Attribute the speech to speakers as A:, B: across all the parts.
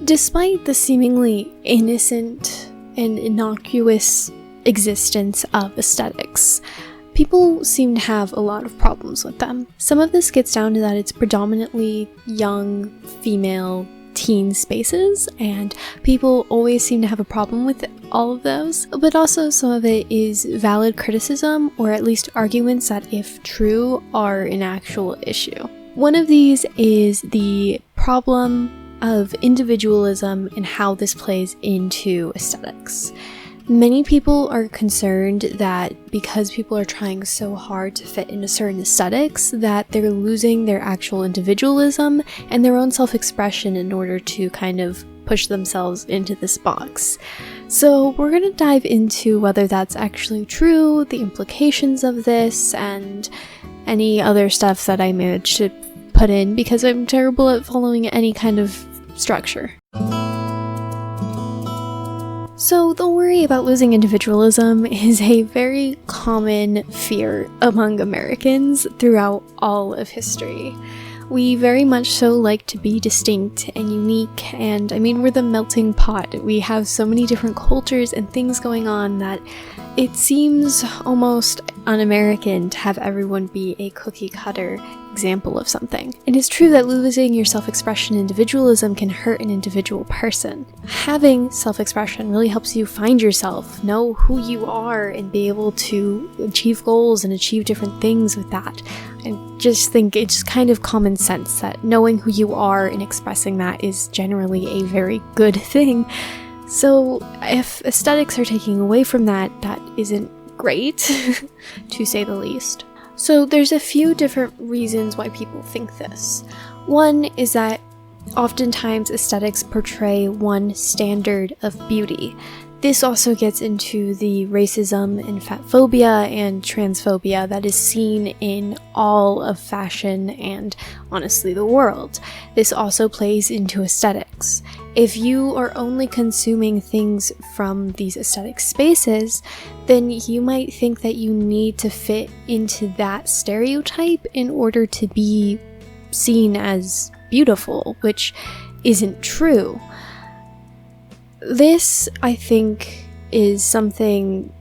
A: Despite the seemingly innocent and innocuous existence of aesthetics, people seem to have a lot of problems with them. Some of this gets down to that it's predominantly young, female, teen spaces, and people always seem to have a problem with all of those. But also some of it is valid criticism, or at least arguments that, if true, are an actual issue. One of these is the problem of individualism and how this plays into aesthetics. Many people are concerned that because people are trying so hard to fit into certain aesthetics that they're losing their actual individualism and their own self-expression in order to kind of push themselves into this box. So we're going to dive into whether that's actually true, the implications of this, and any other stuff that I managed to put in because I'm terrible at following any kind of structure. So the worry about losing individualism is a very common fear among Americans throughout all of history. We very much so like to be distinct and unique, and I mean, we're the melting pot. We have so many different cultures and things going on that it seems almost un-American to have everyone be a cookie cutter example of something. It is true that losing your self-expression individualism can hurt an individual person. Having self-expression really helps you find yourself, know who you are, and be able to achieve goals and achieve different things with that. I just think it's kind of common sense that knowing who you are and expressing that is generally a very good thing. So if aesthetics are taking away from that, that isn't great, to say the least. So there's a few different reasons why people think this. One is that oftentimes aesthetics portray one standard of beauty. This also gets into the racism and fatphobia and transphobia that is seen in all of fashion and honestly the world. This also plays into aesthetics. If you are only consuming things from these aesthetic spaces, then you might think that you need to fit into that stereotype in order to be seen as beautiful, which isn't true. This, I think, is something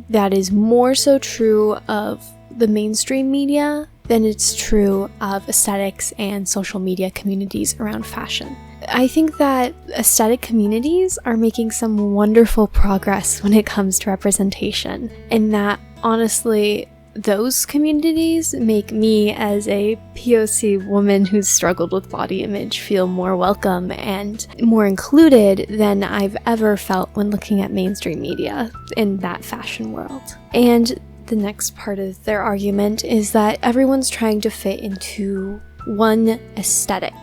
A: that is more so true of the mainstream media than it's true of aesthetics and social media communities around fashion. I think that aesthetic communities are making some wonderful progress when it comes to representation, and that honestly, those communities make me, as a POC woman who's struggled with body image, feel more welcome and more included than I've ever felt when looking at mainstream media in that fashion world. And the next part of their argument is that everyone's trying to fit into one aesthetic.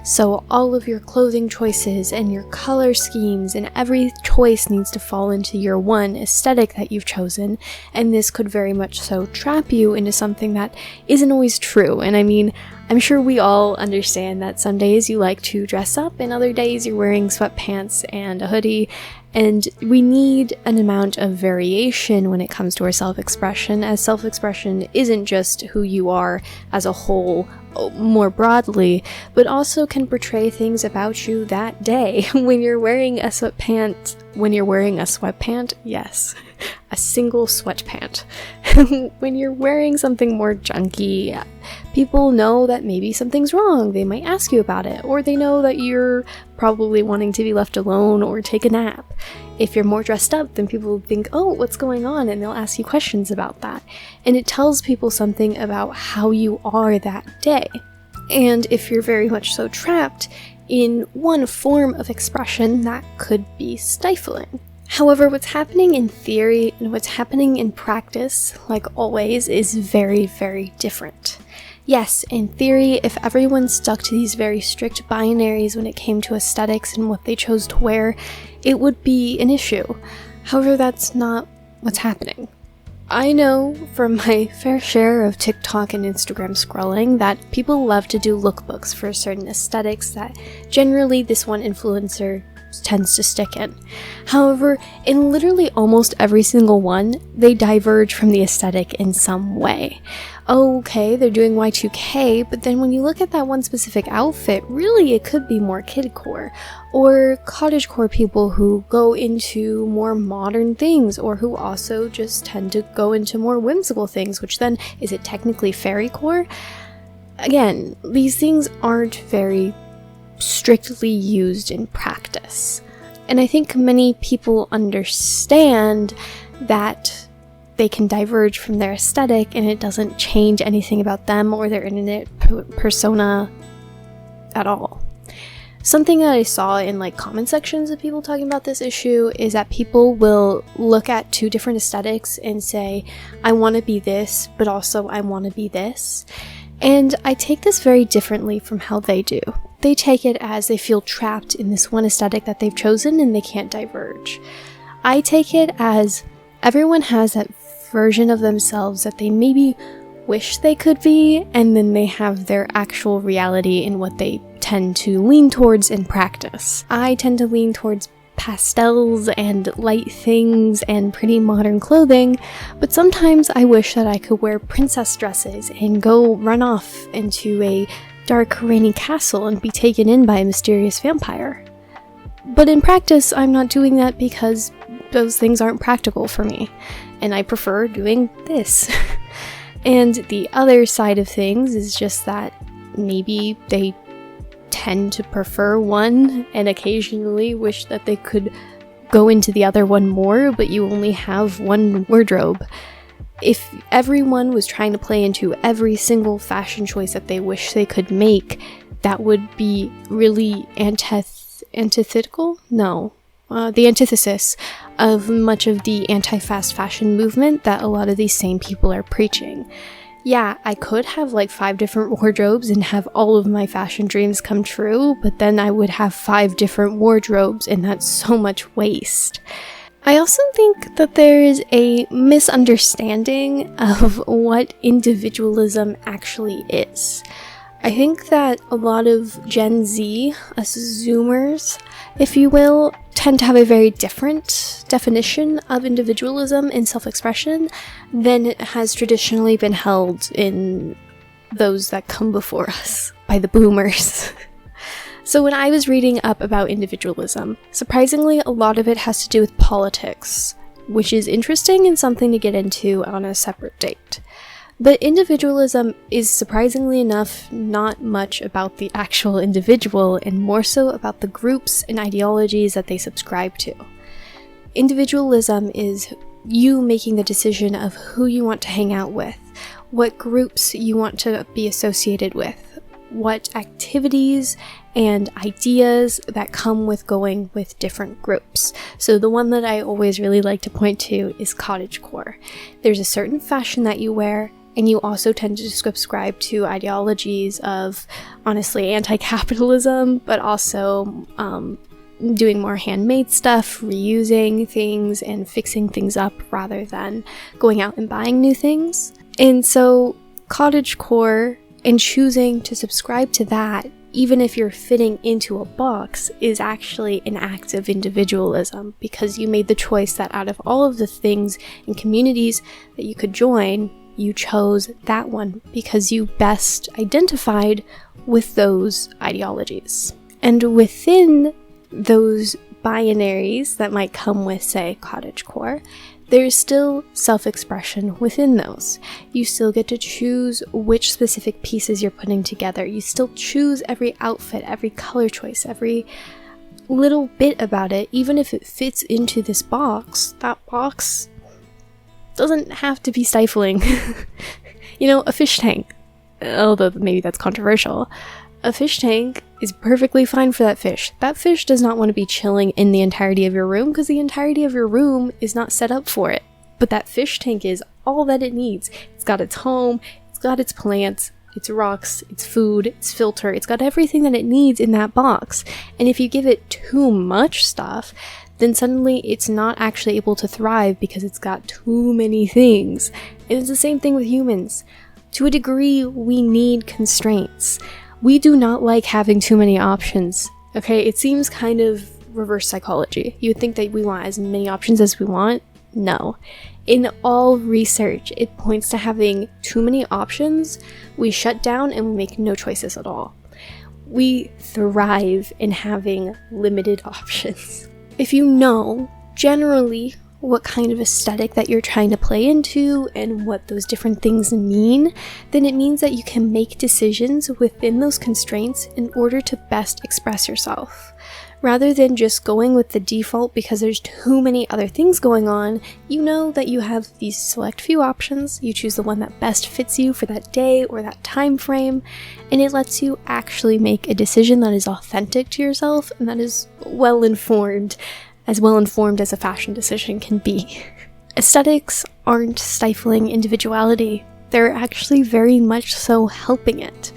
A: So all of your clothing choices and your color schemes and every choice needs to fall into your one aesthetic that you've chosen, and this could very much so trap you into something that isn't always true. And I mean, I'm sure we all understand that some days you like to dress up and other days you're wearing sweatpants and a hoodie, and we need an amount of variation when it comes to our self-expression, as self-expression isn't just who you are as a whole more broadly, but also can portray things about you that day. When you're wearing a sweatpant, yes, a single sweatpant. When you're wearing something more junky, people know that maybe something's wrong. They might ask you about it, or they know that you're probably wanting to be left alone or take a nap. If you're more dressed up, then people will think, oh, what's going on? And they'll ask you questions about that. And it tells people something about how you are that day. And if you're very much so trapped in one form of expression, that could be stifling. However, what's happening in theory and what's happening in practice, like always, is very, very different. Yes, in theory, if everyone stuck to these very strict binaries when it came to aesthetics and what they chose to wear, it would be an issue. However, that's not what's happening. I know from my fair share of TikTok and Instagram scrolling that people love to do lookbooks for certain aesthetics that generally this one influencer tends to stick in. However, in literally almost every single one, they diverge from the aesthetic in some way. Okay, they're doing Y2K, but then when you look at that one specific outfit, really it could be more kidcore, or cottagecore people who go into more modern things, or who also just tend to go into more whimsical things, which then, is it technically fairycore? Again, these things aren't very strictly used in practice. And I think many people understand that they can diverge from their aesthetic and it doesn't change anything about them or their internet persona at all. Something that I saw in like comment sections of people talking about this issue is that people will look at two different aesthetics and say, I want to be this, but also I want to be this. And I take this very differently from how they do. They take it as they feel trapped in this one aesthetic that they've chosen and they can't diverge. I take it as everyone has that version of themselves that they maybe wish they could be, and then they have their actual reality in what they tend to lean towards in practice. I tend to lean towards pastels and light things and pretty modern clothing, but sometimes I wish that I could wear princess dresses and go run off into a dark, rainy castle and be taken in by a mysterious vampire. But in practice, I'm not doing that because those things aren't practical for me, and I prefer doing this. And the other side of things is just that maybe they tend to prefer one and occasionally wish that they could go into the other one more, but you only have one wardrobe. If everyone was trying to play into every single fashion choice that they wish they could make, that would be really antithetical? No. The antithesis of much of the anti-fast fashion movement that a lot of these same people are preaching. Yeah, I could have like 5 different wardrobes and have all of my fashion dreams come true, but then I would have 5 different wardrobes, and that's so much waste. I also think that there is a misunderstanding of what individualism actually is. I think that a lot of Gen Z, us Zoomers, if you will, tend to have a very different definition of individualism and self-expression than it has traditionally been held in those that come before us, by the boomers. So when I was reading up about individualism, surprisingly a lot of it has to do with politics, which is interesting and something to get into on a separate date. But individualism is, surprisingly enough, not much about the actual individual and more so about the groups and ideologies that they subscribe to. Individualism is you making the decision of who you want to hang out with, what groups you want to be associated with, what activities and ideas that come with going with different groups. So the one that I always really like to point to is cottagecore. There's a certain fashion that you wear, and you also tend to subscribe to ideologies of, honestly, anti-capitalism, but also doing more handmade stuff, reusing things, and fixing things up rather than going out and buying new things. And so cottagecore and choosing to subscribe to that, even if you're fitting into a box, is actually an act of individualism, because you made the choice that out of all of the things and communities that you could join, you chose that one because you best identified with those ideologies. And within those binaries that might come with, say, cottagecore, there's still self-expression within those. You still get to choose which specific pieces you're putting together. You still choose every outfit, every color choice, every little bit about it. Even if it fits into this box, that box doesn't have to be stifling. You know, a fish tank, although maybe that's controversial, a fish tank is perfectly fine for that fish. That fish does not want to be chilling in the entirety of your room because the entirety of your room is not set up for it. But that fish tank is all that it needs. It's got its home, it's got its plants, its rocks, its food, its filter, it's got everything that it needs in that box. And if you give it too much stuff, then suddenly it's not actually able to thrive because it's got too many things. And it's the same thing with humans. To a degree, we need constraints. We do not like having too many options. Okay, it seems kind of reverse psychology. You would think that we want as many options as we want. No. In all research, it points to having too many options. We shut down and we make no choices at all. We thrive in having limited options. If you know generally what kind of aesthetic that you're trying to play into and what those different things mean, then it means that you can make decisions within those constraints in order to best express yourself. Rather than just going with the default because there's too many other things going on, you know that you have these select few options, you choose the one that best fits you for that day or that time frame, and it lets you actually make a decision that is authentic to yourself and that is well-informed as a fashion decision can be. Aesthetics aren't stifling individuality, they're actually very much so helping it.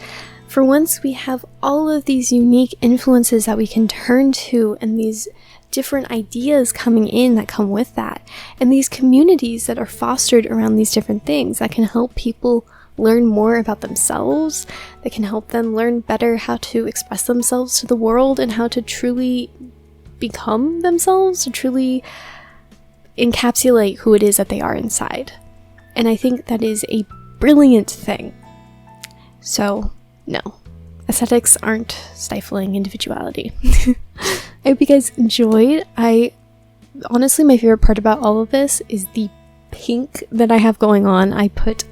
A: For once, we have all of these unique influences that we can turn to and these different ideas coming in that come with that, and these communities that are fostered around these different things that can help people learn more about themselves, that can help them learn better how to express themselves to the world and how to truly become themselves, to truly encapsulate who it is that they are inside. And I think that is a brilliant thing. So, no, aesthetics aren't stifling individuality. I hope you guys enjoyed. Honestly, my favorite part about all of this is the pink that I have going on. I put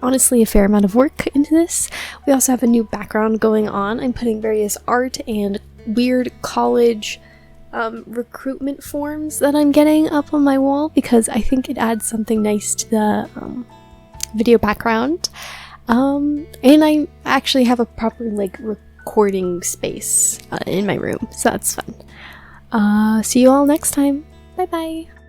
A: honestly a fair amount of work into this. We also have a new background going on. I'm putting various art and weird college recruitment forms that I'm getting up on my wall because I think it adds something nice to the video background. And I actually have a proper recording space in my room, so that's fun. See you all next time. Bye bye.